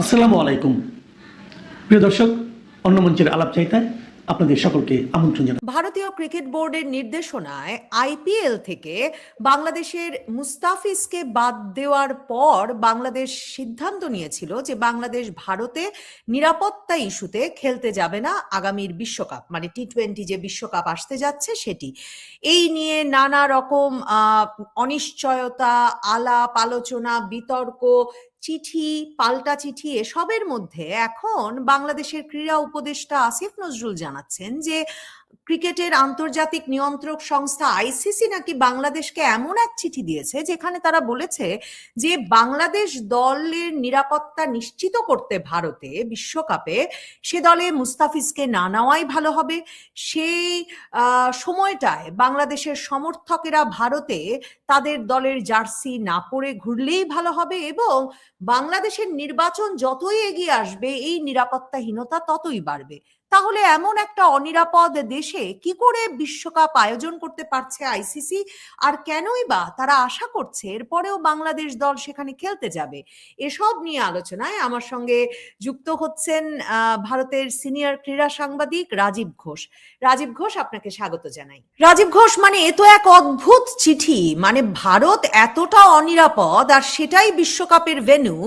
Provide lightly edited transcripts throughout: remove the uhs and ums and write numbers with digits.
আসসালামু আলাইকুম প্রিয় দর্শক, অন্য মঞ্চের আলাপ চাইতায় আপনাদের সকলকে আমন্ত্রণ জানাই। ভারতীয় ক্রিকেট বোর্ডের নির্দেশনায় আইপিএল থেকে বাংলাদেশের মুস্তাফিজকে বাদ দেওয়ার পর বাংলাদেশ সিদ্ধান্ত নিয়েছিল যে বাংলাদেশ ভারতে নিরাপত্তা ইস্যুতে খেলতে যাবে না আগামীর বিশ্বকাপ, মানে টি-20 যে বিশ্বকাপ আসতে যাচ্ছে সেটি। এই নিয়ে নানা রকম অনিশ্চয়তা, আলাপ আলোচনা, বিতর্ক, চিঠি, পাল্টা চিঠি, এসবের মধ্যে এখন বাংলাদেশের ক্রীড়া উপদেষ্টা আসিফ নজরুল জানাচ্ছেন যে ক্রিকেটের আন্তর্জাতিক নিয়ন্ত্রক সংস্থা আইসিসি নাকি বাংলাদেশকে এমন এক চিঠি দিয়েছে যেখানে তারা বলেছে যে বাংলাদেশ দলের নিরাপত্তা নিশ্চিত করতে ভারতে বিশ্বকাপে সে দলে মুস্তাফিজকে না নেওয়াই ভালো হবে। সেই সময়টায় বাংলাদেশের সমর্থকেরা ভারতে তাদের দলের জার্সি না পরে ঘুরলেই ভালো হবে এবং বাংলাদেশের নির্বাচন যতই এগিয়ে আসবে এই নিরাপত্তাহীনতা ততই বাড়বে। তাহলে এমন একটা অনিরাপদ দেশে কি করে বিশ্বকাপ আয়োজন করতে পারছে আইসিসি, আর কেনই বা তারা আশা করছে এরপরেও বাংলাদেশ দল সেখানে খেলতে যাবে? এসব নিয়ে আলোচনায় আমার সঙ্গে যুক্ত হচ্ছেন ভারতের সিনিয়র ক্রীড়া সাংবাদিক রাজীব ঘোষ। রাজীব ঘোষ, আপনাকে স্বাগত জানাই। রাজীব ঘোষ, মানে এ তো এক অদ্ভুত চিঠি, মানে ভারত এতটা অনিরাপদ আর সেটাই বিশ্বকাপের ভেন্যু,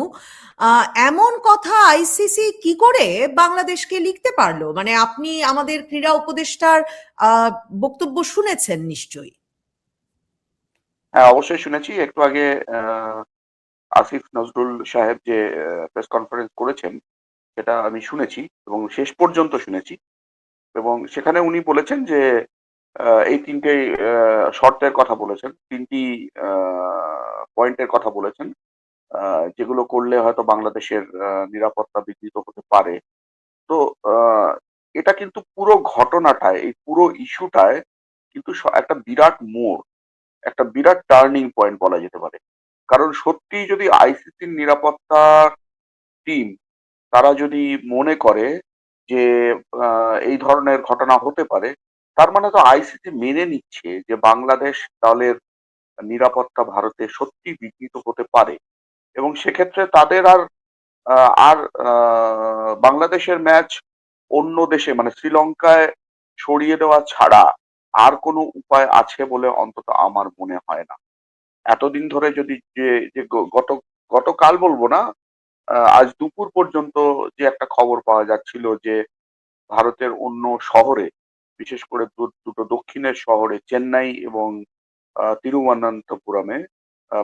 এমন কথা আইসিসি কি করে বাংলাদেশকে লিখতে পারলো? মানে আপনি আমাদের ক্রীড়া উপদেষ্টার বক্তব্য শুনেছেন নিশ্চয়ই। হ্যাঁ, অবশ্যই শুনেছি। একটু আগে আসিফ নজরুল সাহেব যে প্রেস কনফারেন্স করেছেন সেটা আমি শুনেছি এবং শেষ পর্যন্ত শুনেছি। এবং সেখানে উনি বলেছেন যে এই তিনটে শর্তের কথা বলেছেন, তিনটি পয়েন্টের কথা বলেছেন, যেগুলো করলে হয়তো বাংলাদেশের নিরাপত্তা বিঘ্নিত হতে পারে। তো এটা কিন্তু পুরো ঘটনাটায়, এই পুরো ইস্যুটায় কিন্তু একটা বিরাট মোড়, একটা বিরাট টার্নিং পয়েন্ট বলা যেতে পারে। কারণ সত্যিই যদি আইসিসির নিরাপত্তা টিম তারা যদি মনে করে যে এই ধরনের ঘটনা হতে পারে, তার মানে তো আইসিসি মেনে নিচ্ছে যে বাংলাদেশ দলের নিরাপত্তা ভারতে সত্যি বিঘ্নিত হতে পারে। এবং সেক্ষেত্রে তাদের আর বাংলাদেশের ম্যাচ অন্য দেশে মানে শ্রীলঙ্কায় সরিয়ে দেওয়া ছাড়া আর কোনো উপায় আছে বলে অন্তত আমার মনে হয় না। এতদিন ধরে যদি যে যে গতকাল বলবো না, আজ দুপুর পর্যন্ত যে একটা খবর পাওয়া যাচ্ছিল যে ভারতের অন্য শহরে, বিশেষ করে দুটো দক্ষিণের শহরে চেন্নাই এবং তিরুবনন্তপুরমে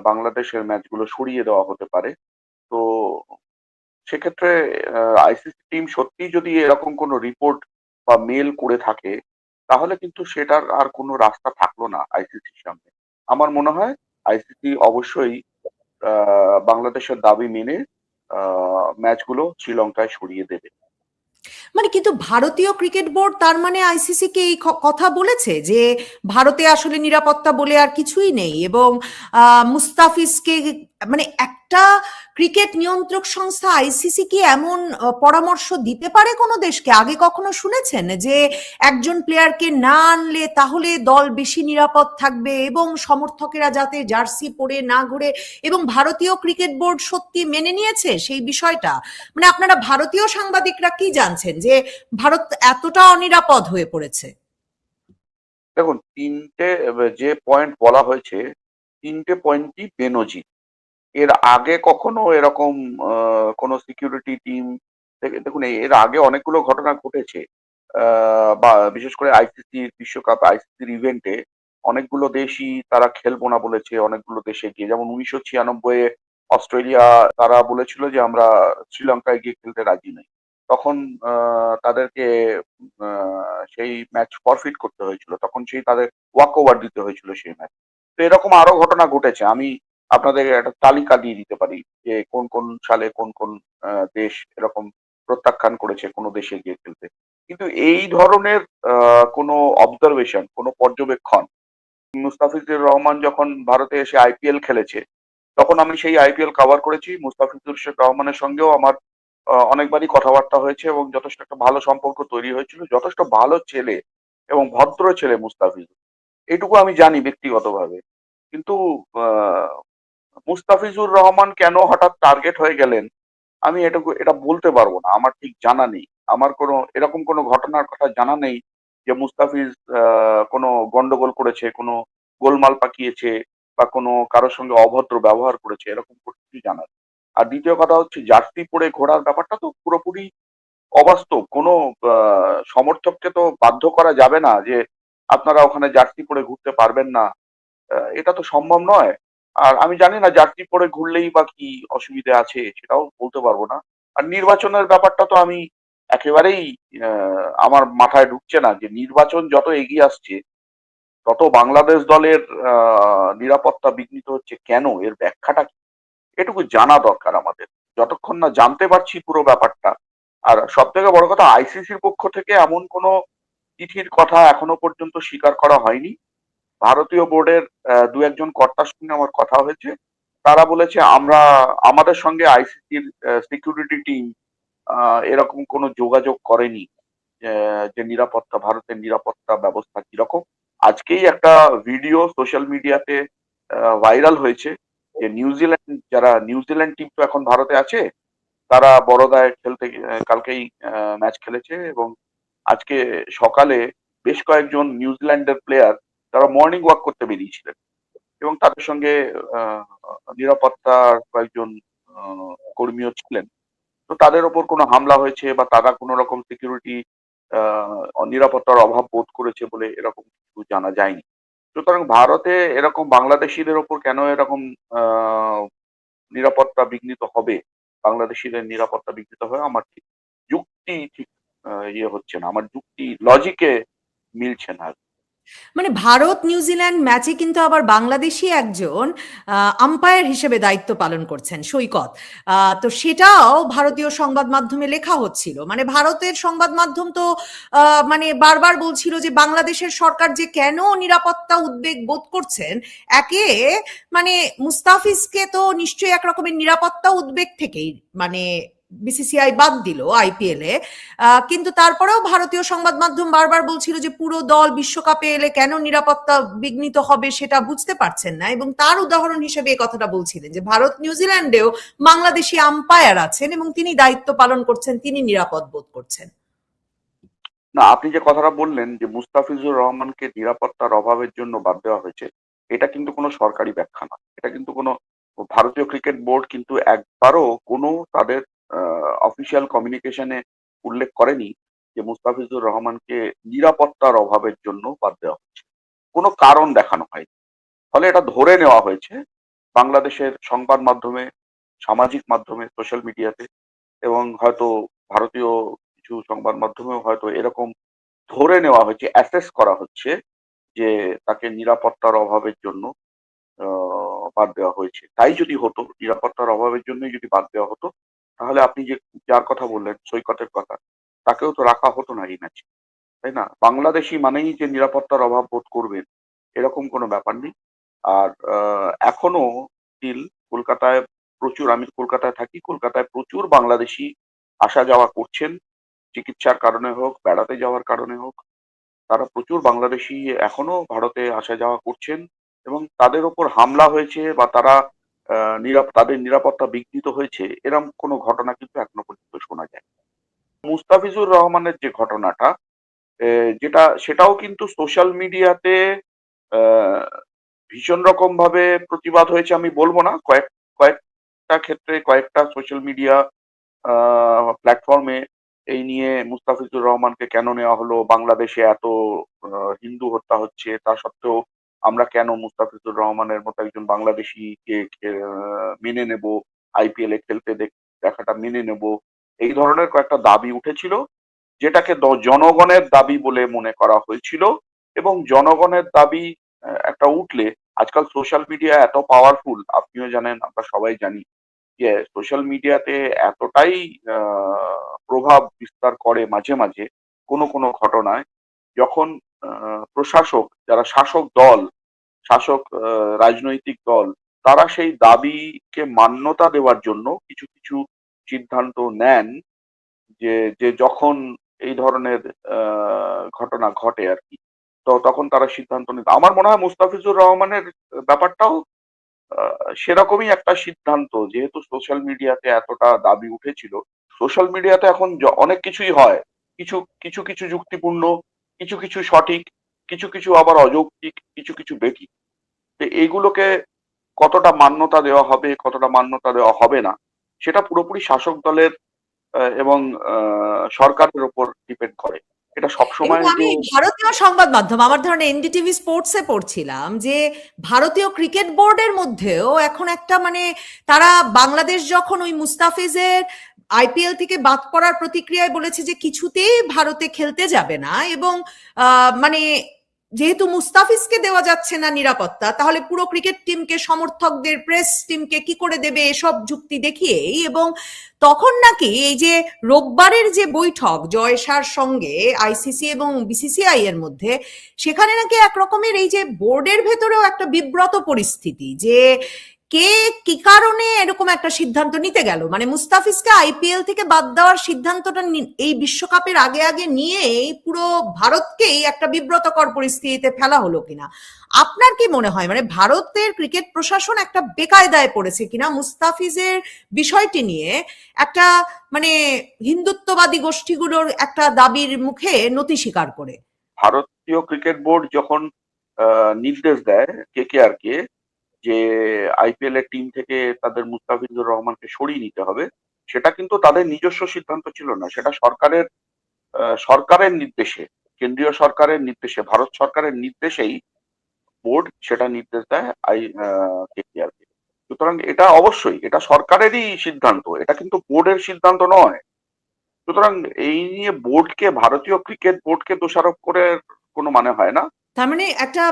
বাংলাদেশের ম্যাচগুলো সরিয়ে দেওয়া হতে পারে। তো সেক্ষেত্রে আইসিসি টিম সত্যিই যদি এরকম কোনো রিপোর্ট বা মেল করে থাকে, তাহলে কিন্তু সেটার আর কোনো রাস্তা থাকলো না আইসিসির সামনে। আমার মনে হয় আইসিসি অবশ্যই বাংলাদেশের দাবি মেনে ম্যাচগুলো শ্রীলঙ্কায় সরিয়ে দেবে। মানে কিন্তু ভারতীয় ক্রিকেট বোর্ড তার মানে আইসিসি কে এই কথা বলেছে যে ভারতে আসলে নিরাপত্তা বলে আর কিছুই নেই এবং মুস্তাফিজকে, মানে একটা ক্রিকেট নিয়ন্ত্রক সংস্থা আইসিসি কি এমন পরামর্শ দিতে পারে কোনো দেশকে? আগে কখনো শুনেছেন যে একজন প্লেয়ারকে না আনলে তাহলে দল বেশি নিরাপদ থাকবে এবং সমর্থকেরা যাতে জার্সি পরে না ঘুরে, এবং ভারতীয় ক্রিকেট বোর্ড সত্যি মেনে নিয়েছে সেই বিষয়টা? মানে আপনারা ভারতীয় সাংবাদিকরা কি জানছেন যে ভারত এতটা অনিরাপদ হয়ে পড়েছে? দেখুন, তিনটে যে পয়েন্ট বলা হয়েছে, তিনটে পয়েন্টই বেনজির। এর আগে কখনো এরকম কোনো সিকিউরিটি টিম থেকে, দেখুন এর আগে অনেকগুলো ঘটনা ঘটেছে। বা বিশেষ করে আইসিসি বিশ্বকাপ, আইসিসির ইভেন্টে অনেকগুলো দেশই তারা খেলবো না বলেছে। অনেকগুলো দেশে গিয়ে, যেমন 1996 অস্ট্রেলিয়া তারা বলেছিল যে আমরা শ্রীলঙ্কায় গিয়ে খেলতে রাজি নই। তখন তাদেরকে সেই ম্যাচ ফরফিট করতে হয়েছিল, তখন সেই তাদের ওয়াক ওভার দিতে হয়েছিল সেই ম্যাচ। তো এরকম আরো ঘটনা ঘটেছে। আমি আপনাদের একটা তালিকা দিয়ে দিতে পারি যে কোন কোন সালে কোন কোন দেশ এরকম প্রত্যাখ্যান করেছে কোনো দেশে গিয়ে খেলতে। কিন্তু এই ধরনের কোনো অবজারভেশন, কোনো পর্যবেক্ষণ, মুস্তাফিজুর রহমান যখন ভারতে এসে আইপিএল খেলেছে, তখন আমি সেই আইপিএল কভার করেছি। মুস্তাফিজুর রহমানের সঙ্গেও আমার অনেকবারই কথাবার্তা হয়েছে এবং যথেষ্ট একটা ভালো সম্পর্ক তৈরি হয়েছিল। যথেষ্ট ভালো ছেলে এবং ভদ্র ছেলে মুস্তাফিজুর, এইটুকু আমি জানি ব্যক্তিগতভাবে। কিন্তু মুস্তাফিজুর রহমান কেন হঠাৎ টার্গেট হয়ে গেলেন, আমি এটা বলতে পারবো না, আমার ঠিক জানা নেই। আমার এরকম কোনো ঘটনার কথা জানা নেই যে মুস্তাফিজ কোনো গন্ডগোল করেছে, কোনো গোলমাল পাকিয়েছে বা কোনো কারোর সঙ্গে অভদ্র ব্যবহার করেছে, এরকম কোনো কিছু জানা নেই। আর দ্বিতীয় কথা হচ্ছে জার্সি পরে ঘোরার ব্যাপারটা তো পুরোপুরি অবাস্তব। কোনো সমর্থককে তো বাধ্য করা যাবে না যে আপনারা ওখানে জার্সি পরে ঘুরতে পারবেন না। এটা তো সম্ভব নয়। আর আমি জানি না জার্সি পরে ঘুরলেই বা কি অসুবিধে আছে, সেটাও বলতে পারবো না। আর নির্বাচনের ব্যাপারটা তো আমি একেবারেই আমার মাথায় ঢুকছে না যে নির্বাচন যত এগিয়ে আসছে তত বাংলাদেশ দলের নিরাপত্তা বিঘ্নিত হচ্ছে কেন, এর ব্যাখ্যাটা কি? এটুকু জানা দরকার আমাদের, যতক্ষণ না জানতে পারছি পুরো ব্যাপারটা। আর সব থেকে বড় কথা, আইসিসির পক্ষ থেকে এমন কোনো চিঠির কথা এখনো পর্যন্ত স্বীকার করা হয়নি। ভারতীয় বোর্ডের দু একজন কর্তার সঙ্গে আমার কথা হয়েছে, তারা বলেছে আমরা আমাদের সঙ্গে আইসিসির সিকিউরিটি টিম এরকম কোনো যোগাযোগ করেনি যে নিরাপত্তা, ভারতের নিরাপত্তা ব্যবস্থা কিরকম। আজকেই একটা ভিডিও সোশ্যাল মিডিয়াতে ভাইরাল হয়েছে যে যারা নিউজিল্যান্ড টিম তো এখন ভারতে আছে, তারা বড়দায় কালকেই ম্যাচ খেলেছে এবং আজকে সকালে বেশ কয়েকজন নিউজিল্যান্ডের প্লেয়ার তারা মর্নিং ওয়াক করতে বেরিয়েছিলেন এবং তাদের সঙ্গে আহ, নিরাপত্তার কয়েকজন কর্মীও ছিলেন। তো তাদের ওপর কোনো হামলা হয়েছে বা তারা কোনো রকম সিকিউরিটি নিরাপত্তার অভাব বোধ করেছে বলে এরকম কিছু জানা যায়নি। সুতরাং ভারতে এরকম বাংলাদেশিদের ওপর কেন এরকম আহ, নিরাপত্তা বিঘ্নিত হবে, বাংলাদেশিদের নিরাপত্তা বিঘ্নিত হবে, আমার ঠিক যুক্তি ঠিক ইয়ে হচ্ছে না, আমার যুক্তি লজিকে মিলছে না। মানে ভারত নিউজিল্যান্ড ম্যাচে কিন্তু আবার বাংলাদেশি একজন আম্পায়ার হিসেবে দায়িত্ব পালন করছেন, সৈকত। তো সেটাও ভারতীয় সংবাদ মাধ্যমে লেখা হচ্ছিল। মানে ভারতের সংবাদ মাধ্যম তো মানে বারবার বলছিল যে বাংলাদেশের সরকার যে কেন নিরাপত্তা উদ্বেগ বোধ করছেন, একে মানে মুস্তাফিজকে তো নিশ্চয়ই এক রকমের নিরাপত্তা উদ্বেগ থেকেই মানে বিসিসিআই বাদ দিল আইপিএল এ। কিন্তু তারপরেও ভারতীয় সংবাদ মাধ্যম বারবার বলছিল যে পুরো দল বিশ্বকাপে এলে কেন নিরাপত্তা বিঘ্নিত হবে সেটা বুঝতে পারছেন না, এবং তার উদাহরণ হিসেবে এই কথাটা বলছিলেন যে ভারত নিউজিল্যান্ডেও বাংলাদেশি আম্পায়ার আছেন এবং তিনি দায়িত্ব পালন করছেন, তিনি নিরাপদ বোধ করছেন। না, আপনি যে কথাটা বললেন যে মুস্তাফিজুর রহমানকে নিরাপত্তার অভাবের জন্য বাদ দেওয়া হয়েছে, এটা কিন্তু কোনো সরকারি ব্যাখ্যা না। এটা কিন্তু কোনো ভারতীয় ক্রিকেট বোর্ড কিন্তু একবারও কোনো তাদের অফিসিয়াল কমিউনিকেশনে উল্লেখ করেনি যে মুস্তাফিজুর রহমানকে নিরাপত্তার অভাবের জন্য বাদ দেওয়া হচ্ছে। কোনো কারণ দেখানো হয়নি। ফলে এটা ধরে নেওয়া হয়েছে বাংলাদেশের সংবাদ মাধ্যমে, সামাজিক মাধ্যমে, সোশ্যাল মিডিয়াতে এবং হয়তো ভারতীয় কিছু সংবাদ মাধ্যমেও হয়তো এরকম ধরে নেওয়া হয়েছে, অ্যাসেস করা হচ্ছে যে তাকে নিরাপত্তার অভাবের জন্য বাদ দেওয়া হয়েছে। তাই যদি হতো, নিরাপত্তার অভাবের জন্যই যদি বাদ দেওয়া হতো, তাহলে আপনি যার কথা বললেন, সৈকতের কথা, তাকেও তো রাখা হতো না এই ম্যাচে, তাই না? বাংলাদেশি মানেই যে নিরাপত্তার অভাব বোধ করবেন এরকম কোনো ব্যাপার নেই। আর এখনো স্টিল কলকাতায় আমি কলকাতায় থাকি, কলকাতায় প্রচুর বাংলাদেশি আসা যাওয়া করছেন, চিকিৎসার কারণে হোক, বেড়াতে যাওয়ার কারণে হোক। তারা প্রচুর বাংলাদেশি এখনো ভারতে আসা যাওয়া করছেন এবং তাদের ওপর হামলা হয়েছে বা তারা তাদের নিরাপত্তা বিঘ্নিত হয়েছে এরকম কোনো ঘটনা কিন্তু এখনো পর্যন্ত শোনা যায়। মুস্তাফিজুর রহমানের যে ঘটনাটা, সেটাও কিন্তু সোশ্যাল মিডিয়াতে ভীষণ রকম ভাবে প্রতিবাদ হয়েছে, আমি বলবো না, কয়েকটা ক্ষেত্রে কয়েকটা সোশ্যাল মিডিয়া প্ল্যাটফর্মে এই নিয়ে মুস্তাফিজুর রহমানকে কেন নেওয়া হলো, বাংলাদেশে এত হিন্দু হত্যা হচ্ছে তা সত্ত্বেও আমরা কেন মুস্তাফিজুর রহমানের মতো একজন বাংলাদেশিকে মেনে নেব, আইপিএল এ খেলতে দেখাটা মেনে নেব, এই ধরনের কয়েকটা দাবি উঠেছিল, যেটাকে জনগণের দাবি বলে মনে করা হয়েছিল। এবং জনগণের দাবি একটা উঠলে, আজকাল সোশ্যাল মিডিয়া এত পাওয়ারফুল, আপনিও জানেন, আমরা সবাই জানি যে সোশ্যাল মিডিয়াতে এতটাই প্রভাব বিস্তার করে মাঝে মাঝে কোনো কোনো ঘটনায়, যখন প্রশাসক, যারা শাসক দল, শাসক রাজনৈতিক দল, তারা সেই দাবিকে মান্যতা দেওয়ার জন্য কিছু কিছু সিদ্ধান্ত নেন, যে যে যখন এই ধরনের ঘটনা ঘটে আর কি, তো তখন তারা সিদ্ধান্ত নিত। আমার মনে হয় মুস্তাফিজুর রহমানের ব্যাপারটাও সেরকমই একটা সিদ্ধান্ত, যেহেতু সোশ্যাল মিডিয়াতে এতটা দাবি উঠেছিল। সোশ্যাল মিডিয়াতে এখন অনেক কিছুই হয়, কিছু কিছু কিছু যুক্তিপূর্ণ, কিছু কিছু সঠিক, কিছু কিছু আবার অযৌক্তিক, কিছু কিছু বেঠিক। তো এইগুলোকে কতটা মান্যতা দেওয়া হবে, কতটা মান্যতা দেওয়া হবে না, সেটা পুরোপুরি শাসক দলের এবং সরকারের উপর ডিপেন্ড করে। এটা এবং সবসময় আমি যে ভারতীয় সংবাদ মাধ্যম, আমার ধরনের এনডিটিভি স্পোর্টসে পড়ছিলাম যে ভারতীয় ক্রিকেট বোর্ডের মধ্যেও এখন একটা মানে তারা বাংলাদেশ যখন ওই মুস্তাফিজের আইপিএল থেকে বাদ পড়ার প্রতিক্রিয়ায় বলেছে যে কিছুতেই ভারতে খেলতে যাবে না, এবং মানে যেহেতু মুস্তাফিজকে দেওয়া যাচ্ছে না নিরাপত্তা, তাহলে পুরো ক্রিকেট টিমকে, সমর্থকদের, প্রেস টিমকে কি করে দেবে, এসব যুক্তি দেখিয়েই। এবং তখন নাকি এই যে রোববারের যে বৈঠক জয়সার সঙ্গে আইসিসি এবং বিসিসিআই এর মধ্যে, সেখানে নাকি একরকমের এই যে বোর্ডের ভেতরেও একটা বিব্রত পরিস্থিতি, যে কে কি কারণে এরকম একটা সিদ্ধান্ত নিতে গেল, মানে মুস্তাফিজকে আইপিএল থেকে বাদ দেওয়ার সিদ্ধান্তটা এই বিশ্বকাপের আগে আগে নিয়েই পুরো ভারতকেই একটা বিব্রতকর পরিস্থিতিতে ফেলা হলো কিনা। আপনার কি মনে হয়, মানে ভারতের ক্রিকেট প্রশাসন একটা বেকায়দায় পড়েছে কিনা মুস্তাফিজের বিষয়টি নিয়ে, একটা মানে হিন্দুত্ববাদী গোষ্ঠীগুলোর একটা দাবির মুখে নতি স্বীকার করে? ভারতীয় ক্রিকেট বোর্ড যখন নির্দেশ দেয় কেকেআর কে যে আইপিএল এর টিম থেকে তাদের মুস্তাফিজুর রহমানকে সরিয়ে নিতে হবে, সেটা কিন্তু তাদের নিজস্ব সিদ্ধান্ত ছিল না, সেটা সরকারের নির্দেশে, কেন্দ্রীয় সরকারের নির্দেশে, ভারত সরকারের নির্দেশেই বোর্ড সেটা নির্দেশ দেয় কেকেআর কে। সুতরাং এটা অবশ্যই এটা সরকারেরই সিদ্ধান্ত, এটা কিন্তু বোর্ডের সিদ্ধান্ত নয়। সুতরাং এই নিয়ে ভারতীয় ক্রিকেট বোর্ডকে দোষারোপ করে কোনো মানে হয় না। তার মানে একটা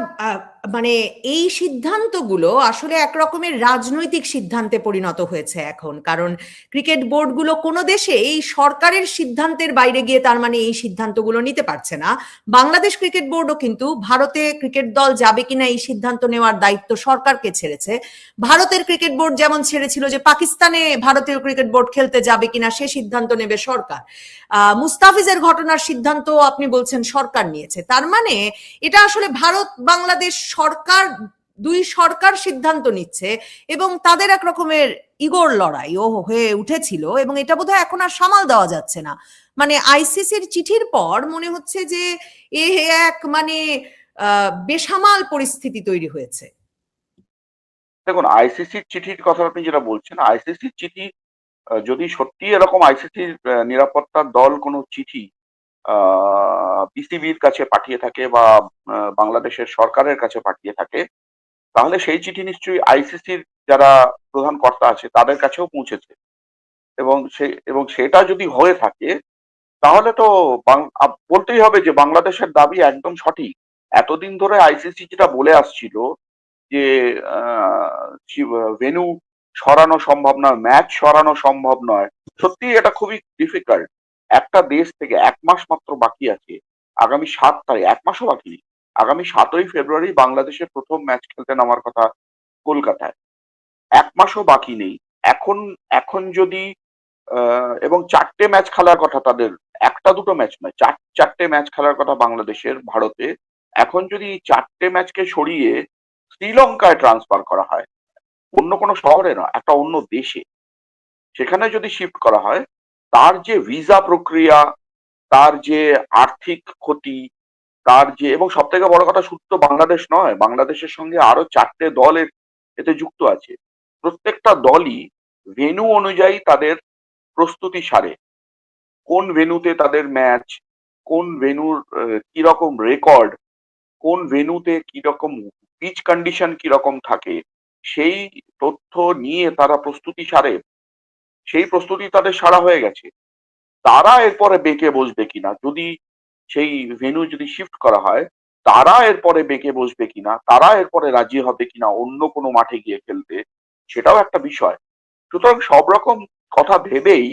মানে এই সিদ্ধান্তগুলো আসলে একরকমের রাজনৈতিক সিদ্ধান্তে পরিণত হয়েছে এখন, কারণ ক্রিকেট বোর্ডগুলো কোনো দেশে এই সরকারের সিদ্ধান্তের বাইরে গিয়ে তার মানে এই সিদ্ধান্তগুলো নিতে পারছে না। বাংলাদেশ ক্রিকেট বোর্ডও কিন্তু ভারতে ক্রিকেট দল যাবে কিনা এই সিদ্ধান্ত নেওয়ার দায়িত্ব সরকারকে ছেড়েছে। ভারতের ক্রিকেট বোর্ড যেমন ছেড়েছিল যে পাকিস্তানে ভারতীয় ক্রিকেট বোর্ড খেলতে যাবে কিনা সে সিদ্ধান্ত নেবে সরকার, মুস্তাফিজের ঘটনার সিদ্ধান্ত আপনি বলছেন সরকার নিয়েছে। তার মানে এটা আসলে ভারত বাংলাদেশ সরকার, দুই সরকার সিদ্ধান্ত নিচ্ছে, এবং তাদের এক রকমের ইগোর লড়াই ও হয়ে উঠেছিল, এবং এটা বোধহয় এখন আর সামাল দেওয়া যাচ্ছে না। মানে আইসিসির চিঠির পর মনে হচ্ছে যে এ এক মানে বেসামাল পরিস্থিতি তৈরি হয়েছে। দেখুন, আইসিসির চিঠির কথা আপনি যেটা বলছেন, আইসিসির চিঠি যদি সত্যি এরকম আইসিসির নিরাপত্তার দল কোনো চিঠি বিসিবির কাছে পাঠিয়ে থাকে বা বাংলাদেশের সরকারের কাছে পাঠিয়ে থাকে, তাহলে সেই চিঠি নিশ্চয়ই আইসিসির যারা প্রধান কর্তা আছে তাদের কাছেও পৌঁছেছে। এবং সেটা যদি হয়ে থাকে, তাহলে তো বলতেই হবে যে বাংলাদেশের দাবি একদম সঠিক। এতদিন ধরে আইসিসি যেটা বলে আসছিল যে ভেন্যু সরানো সম্ভব নয়, ম্যাচ সরানো সম্ভব নয়, সত্যি এটা খুবই ডিফিকাল্ট। একটা দেশ থেকে 1 মাস মাত্র বাকি আছে, আগামী 7 তারিখ, 1 মাসও বাকি নেই, আগামী 7ই ফেব্রুয়ারি বাংলাদেশের প্রথম ম্যাচ খেলতে নামার কথা কলকাতায়। 1 মাসও বাকি নেই। এখন এখন যদি এবং 4টে ম্যাচ খেলার কথা তাদের, একটা দুটো ম্যাচ নয়, চারটে ম্যাচ খেলার কথা বাংলাদেশের ভারতে। এখন যদি 4টে ম্যাচকে সরিয়ে শ্রীলঙ্কায় ট্রান্সফার করা হয়, অন্য কোনো শহরে না, একটা অন্য দেশে, সেখানে যদি শিফট করা হয়, তার যে ভিসা প্রক্রিয়া, তার যে আর্থিক ক্ষতি, তার যে, এবং সব থেকে বড় কথা, শুধু তো বাংলাদেশ নয়, বাংলাদেশের সঙ্গে আরো 4টে দল এতে যুক্ত আছে। প্রত্যেকটা দলই ভেন্যু অনুযায়ী তাদের প্রস্তুতি সারে, কোন ভেন্যুতে তাদের ম্যাচ, কোন ভেন্যুর কিরকম রেকর্ড, কোন ভেন্যুতে কিরকম পিচ কন্ডিশন কিরকম থাকে, সেই তথ্য নিয়ে তারা প্রস্তুতি সারে। সেই প্রস্তুতি তাদের সারা হয়ে গেছে। তারা এরপরে বেঁকে বসবে কিনা, যদি সেই ভেন্যু যদি শিফট করা হয়, তারা এরপরে বেঁকে বসবে কিনা, তারা এরপরে রাজি হবে কিনা অন্য কোনো মাঠে গিয়ে খেলতে, সেটাও একটা বিষয়। সুতরাং সব রকম কথা ভেবেই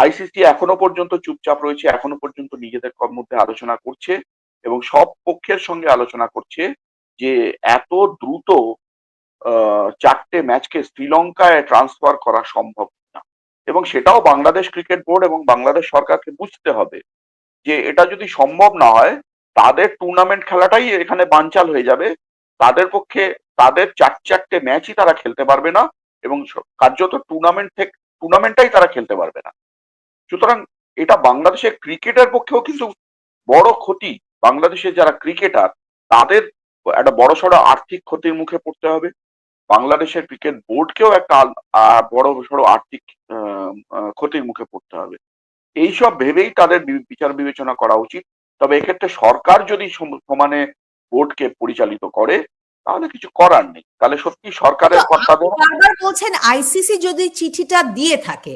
আইসিসি এখনো পর্যন্ত চুপচাপ রয়েছে, এখনো পর্যন্ত নিজেদের মধ্যে আলোচনা করছে এবং সব পক্ষের সঙ্গে আলোচনা করছে যে এত দ্রুত 4টে ম্যাচকে শ্রীলঙ্কায় ট্রান্সফার করা সম্ভব না। এবং সেটাও বাংলাদেশ ক্রিকেট বোর্ড এবং বাংলাদেশ সরকারকে বুঝতে হবে যে এটা যদি সম্ভব না হয়, তাদের টুর্নামেন্ট খেলাটাই এখানে বানচাল হয়ে যাবে, তাদের পক্ষে তাদের চারটে ম্যাচই তারা খেলতে পারবে না, এবং কার্যত টুর্নামেন্টটাই তারা খেলতে পারবে না। সুতরাং এটা বাংলাদেশের ক্রিকেটের পক্ষেও কিন্তু বড় ক্ষতি। বাংলাদেশের যারা ক্রিকেটার, তাদের একটা বড়সড় আর্থিক ক্ষতির মুখে পড়তে হবে। বাংলাদেশের ক্রিকেট বোর্ডকেও একটা বড়সড় আর্থিক ক্ষতির মুখে পড়তে হবে। এইসব ভেবেই তাদের বিচার বিবেচনা করা উচিত। তবে এক্ষেত্রে সরকার যদি সমানে বোর্ডকে পরিচালিত করে, তাহলে কিছু করার নেই। তাহলে সত্যি সরকারের তো কর্তাদের আপনি বারবার বলছেন আইসিসি যদি চিঠিটা দিয়ে থাকে,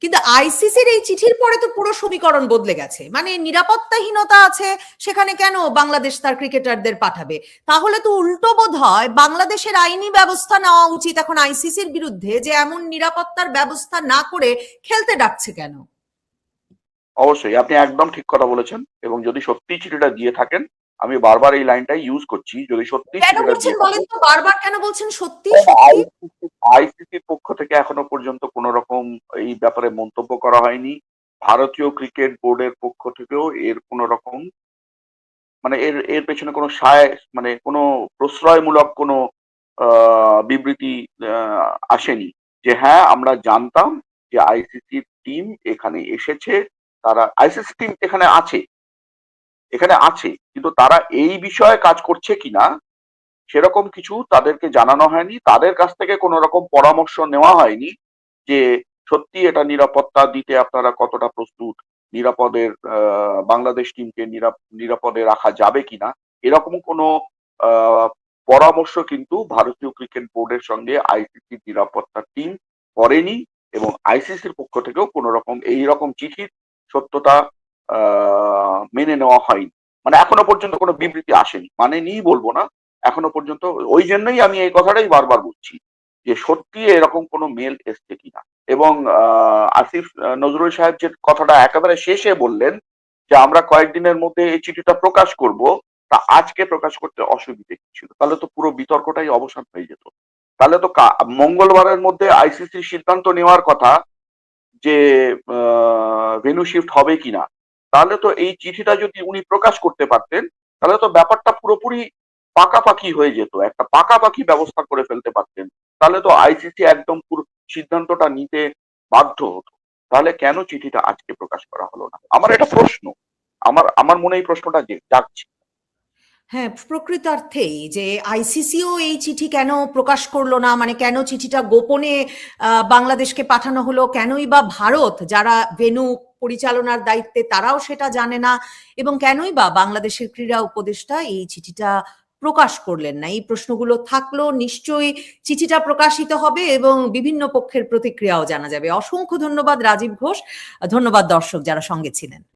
কিন্তু আইসিসির এই চিঠির পরে তো পুরো সমীকরণ বদলে গেছে। মানে নিরাপত্তাহীনতা আছে, সেখানে কেন বাংলাদেশ তার ক্রিকেটারদের পাঠাবে? তাহলে তো উল্টো বোধ হয় বাংলাদেশের আইনি ব্যবস্থা নেওয়া উচিত এখন আইসিসির বিরুদ্ধে, যে এমন নিরাপত্তার ব্যবস্থা না করে খেলতে ডাকছে কেন। অবশ্যই আপনি একদম ঠিক কথা বলেছেন, এবং যদি সত্যি চিঠিটা দিয়ে থাকেন, আমি বারবার এই লাইনটাই ইউজ করছি, যদি সত্যি কেন চিঠিটা বলছেন দিয়ে বলেন থাকেন, তো, বারবার কেন বলছেন সত্যি সত্যি? আইসিসির পক্ষ থেকে এখনো পর্যন্ত কোনো রকম এই ব্যাপারে মন্তব্য করা হয়নি। ভারতীয় ক্রিকেট বোর্ডের পক্ষ থেকেও এর কোনো রকম মানে এর এর পেছনে কোনো মানে কোনো প্রশ্রয়মূলক কোনো বিবৃতি আসেনি। যে হ্যাঁ, আমরা জানতাম যে আইসিসির টিম এখানে এসেছে, তারা আইসিসি টিম এখানে আছে, কিন্তু তারা এই বিষয়ে কাজ করছে কিনা সেরকম কিছু তাদেরকে জানানো হয়নি। তাদের কাছ থেকে কোনো রকম পরামর্শ নেওয়া হয়নি যে সত্যি এটা নিরাপত্তা দিতে আপনারা কতটা প্রস্তুত, বাংলাদেশ টিমকে নিরাপদে রাখা যাবে কিনা, এরকম কোনো পরামর্শ কিন্তু ভারতীয় ক্রিকেট বোর্ডের সঙ্গে আইসিসি নিরাপত্তা টিম করেনি, এবং আইসিসির পক্ষ থেকেও কোনো রকম এইরকম চিঠির সত্যতা মেনে নেওয়া হয়নি। মানে এখনো পর্যন্ত কোনো বিবৃতি আসেনি, মানে নেই বলবো না, এখনো পর্যন্ত। ওই জন্যই আমি এই কথাটাই বারবার বলছি যে সত্যি এরকম কোনো মেল এসছে কিনা। এবং আসিফ নজরুল সাহেব যে কথাটা একেবারে শেষে বললেন যে আমরা কয়েকদিনের মধ্যে এই চিঠিটা প্রকাশ করব, তা আজকে প্রকাশ করতে অসুবিধে কি ছিল? তাহলে তো পুরো বিতর্কটাই অবসান হয়ে যেত। তাহলে তো মঙ্গলবারের মধ্যে আইসিসির সিদ্ধান্ত নেওয়ার কথা যে ভেন্যু শিফট হবে কিনা। তাহলে তো এই চিঠিটা যদি উনি প্রকাশ করতে পারতেন, তাহলে তো ব্যাপারটা পুরোপুরি পাকাপাকি হয়ে যেত, একটা পাকাপাকি ব্যবস্থা করে ফেলতে পারতেন। তাহলে তো আইসিসি একদম পুরো সিদ্ধান্তটা নিতে বাধ্য হতো। তাহলে কেন চিঠিটা আজকে প্রকাশ করা হলো না? আমার এটা প্রশ্ন, আমার মনে এই প্রশ্নটা জাগছে। হ্যাঁ, প্রকৃতার্থেই যে আইসিসিও এই চিঠি কেন প্রকাশ করলো না, মানে কেন চিঠিটা গোপনে বাংলাদেশকে পাঠানো হলো, কেনই বা ভারত যারা ভেন্যু পরিচালনার দায়িত্বে তারাও সেটা জানে না, এবং কেনই বা বাংলাদেশের ক্রীড়া উপদেষ্টা এই চিঠিটা প্রকাশ করলেন না, এই প্রশ্নগুলো থাকলো। নিশ্চয়ই চিঠিটা প্রকাশিত হবে এবং বিভিন্ন পক্ষের প্রতিক্রিয়াও জানা যাবে। অসংখ্য ধন্যবাদ রাজীব ঘোষ, ধন্যবাদ দর্শক যারা সঙ্গে ছিলেন।